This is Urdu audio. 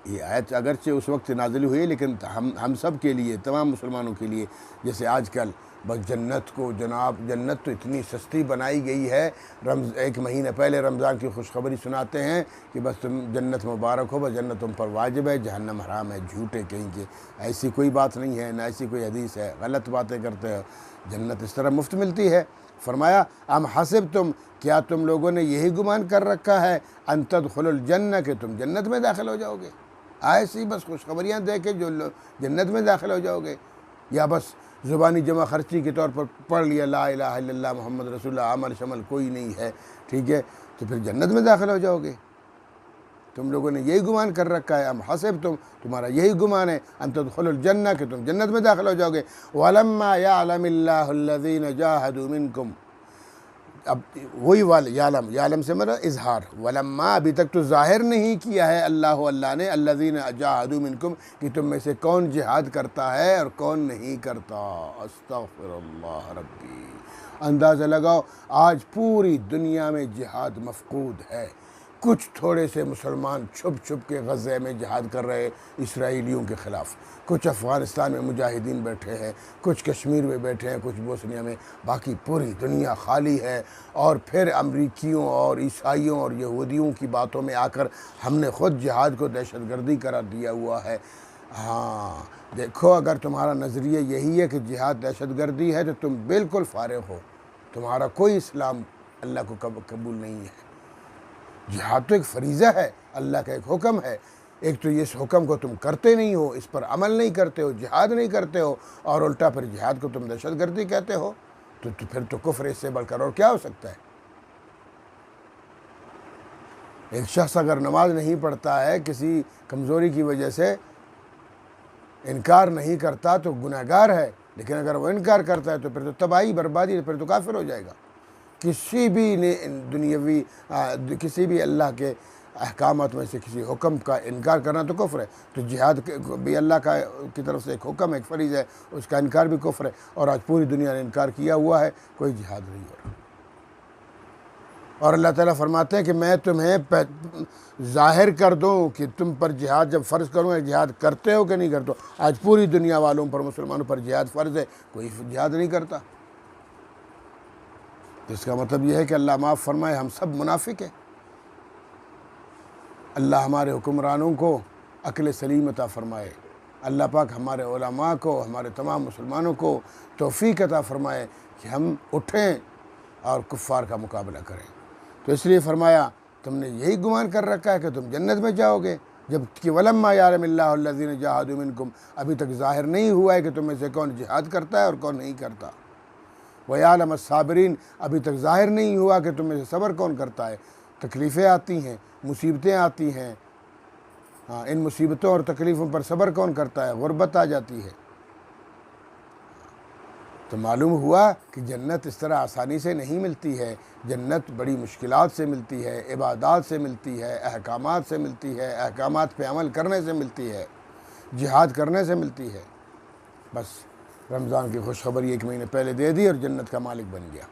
یہ آیت اگرچہ اس وقت نازل ہوئی لیکن ہم سب کے لیے، تمام مسلمانوں کے لیے، جیسے آج کل بس جنت کو جناب جنت تو اتنی سستی بنائی گئی ہے، ایک مہینہ پہلے رمضان کی خوشخبری سناتے ہیں کہ بس تم جنت مبارک ہو، بس جنت تم پر واجب ہے، جہنم حرام ہے۔ جھوٹے کہیں کہ ایسی کوئی بات نہیں ہے، نہ ایسی کوئی حدیث ہے، غلط باتیں کرتے ہو، جنت اس طرح مفت ملتی ہے۔ فرمایا ام حسبتم، کیا تم لوگوں نے یہی گمان کر رکھا ہے ان تدخلوا الجنہ، کہ تم جنت میں داخل ہو جاؤ گے؟ ایسی بس خوشخبریاں دے کے جو جنت میں داخل ہو جاؤ گے، یا بس زبانی جمع خرچی کے طور پر پڑھ لیا لا الہ الا اللہ محمد رسول اللہ، عمل شمل کوئی نہیں ہے، ٹھیک ہے، تو پھر جنت میں داخل ہو جاؤ گے؟ تم لوگوں نے یہی گمان کر رکھا ہے، ام حسبتم، تمہارا یہی گمان ہے ان تدخلوا الجنہ، کہ تم جنت میں داخل ہو جاؤ گے۔ وَلَمَّا يَعْلَمِ اللَّهُ الَّذِينَ جَاهَدُوا مِنْكُمْ، اب وہی یعلم سے مراد اظہار، ولما ابھی تک تو ظاہر نہیں کیا ہے اللہ نے، الذین جاہدوا منکم، کہ تم میں سے کون جہاد کرتا ہے اور کون نہیں کرتا۔ استغفر اللہ ربی، اندازہ لگاؤ آج پوری دنیا میں جہاد مفقود ہے، کچھ تھوڑے سے مسلمان چھپ چھپ کے غزے میں جہاد کر رہے اسرائیلیوں کے خلاف، کچھ افغانستان میں مجاہدین بیٹھے ہیں، کچھ کشمیر میں بیٹھے ہیں، کچھ بوسنیا میں، باقی پوری دنیا خالی ہے۔ اور پھر امریکیوں اور عیسائیوں اور یہودیوں کی باتوں میں آ کر ہم نے خود جہاد کو دہشت گردی قرار دیا ہوا ہے۔ ہاں دیکھو، اگر تمہارا نظریہ یہی ہے کہ جہاد دہشت گردی ہے تو تم بالکل فارغ ہو، تمہارا کوئی اسلام اللہ کو قبول نہیں ہے۔ جہاد تو ایک فریضہ ہے، اللہ کا ایک حکم ہے، ایک تو اس حکم کو تم کرتے نہیں ہو، اس پر عمل نہیں کرتے ہو، جہاد نہیں کرتے ہو، اور الٹا پھر جہاد کو تم دہشت گردی کہتے ہو، تو پھر تو کفر اس سے بڑھ کر اور کیا ہو سکتا ہے؟ ایک شخص اگر نماز نہیں پڑھتا ہے، کسی کمزوری کی وجہ سے انکار نہیں کرتا تو گناہگار ہے، لیکن اگر وہ انکار کرتا ہے تو پھر تو تباہی بربادی، پھر تو کافر ہو جائے گا۔ کسی بھی دنیاوی کسی بھی اللہ کے احکامات میں سے کسی حکم کا انکار کرنا تو کفر ہے، تو جہاد بھی اللہ کی طرف سے ایک حکم ہے، ایک فریضہ ہے، اس کا انکار بھی کفر ہے، اور آج پوری دنیا نے انکار کیا ہوا ہے، کوئی جہاد نہیں ہو رہا۔ اور اللہ تعالیٰ فرماتے ہیں کہ میں تمہیں ظاہر کر دوں کہ تم پر جہاد جب فرض کروں، جہاد کرتے ہو کہ نہیں کرتے ہو۔ آج پوری دنیا والوں پر، مسلمانوں پر جہاد فرض ہے، کوئی جہاد نہیں کرتا، اس کا مطلب یہ ہے کہ اللہ معاف فرمائے ہم سب منافق ہیں۔ اللہ ہمارے حکمرانوں کو عقل سلیم عطا فرمائے، اللہ پاک ہمارے علماء کو، ہمارے تمام مسلمانوں کو توفیق عطا فرمائے کہ ہم اٹھیں اور کفار کا مقابلہ کریں۔ تو اس لیے فرمایا تم نے یہی گمان کر رکھا ہے کہ تم جنت میں جاؤ گے، جب کہ وَلَمَّا يَعْلَمِ اللَّهُ الَّذِينَ جَاهَدُوا مِنْكُمْ، ابھی تک ظاہر نہیں ہوا ہے کہ تم میں سے کون جہاد کرتا ہے اور کون نہیں کرتا۔ وَيَعْلَمَ الصَّابِرِينَ، ابھی تک ظاہر نہیں ہوا کہ تم میں سے صبر کون کرتا ہے۔ تکلیفیں آتی ہیں، مصیبتیں آتی ہیں، ان مصیبتوں اور تکلیفوں پر صبر کون کرتا ہے؟ غربت آ جاتی ہے، تو معلوم ہوا کہ جنت اس طرح آسانی سے نہیں ملتی ہے، جنت بڑی مشکلات سے ملتی ہے، عبادات سے ملتی ہے، احکامات سے ملتی ہے، احکامات پہ عمل کرنے سے ملتی ہے، جہاد کرنے سے ملتی ہے۔ بس رمضان کی خوشخبری 1 مہینے پہلے دے دی اور جنت کا مالک بن گیا۔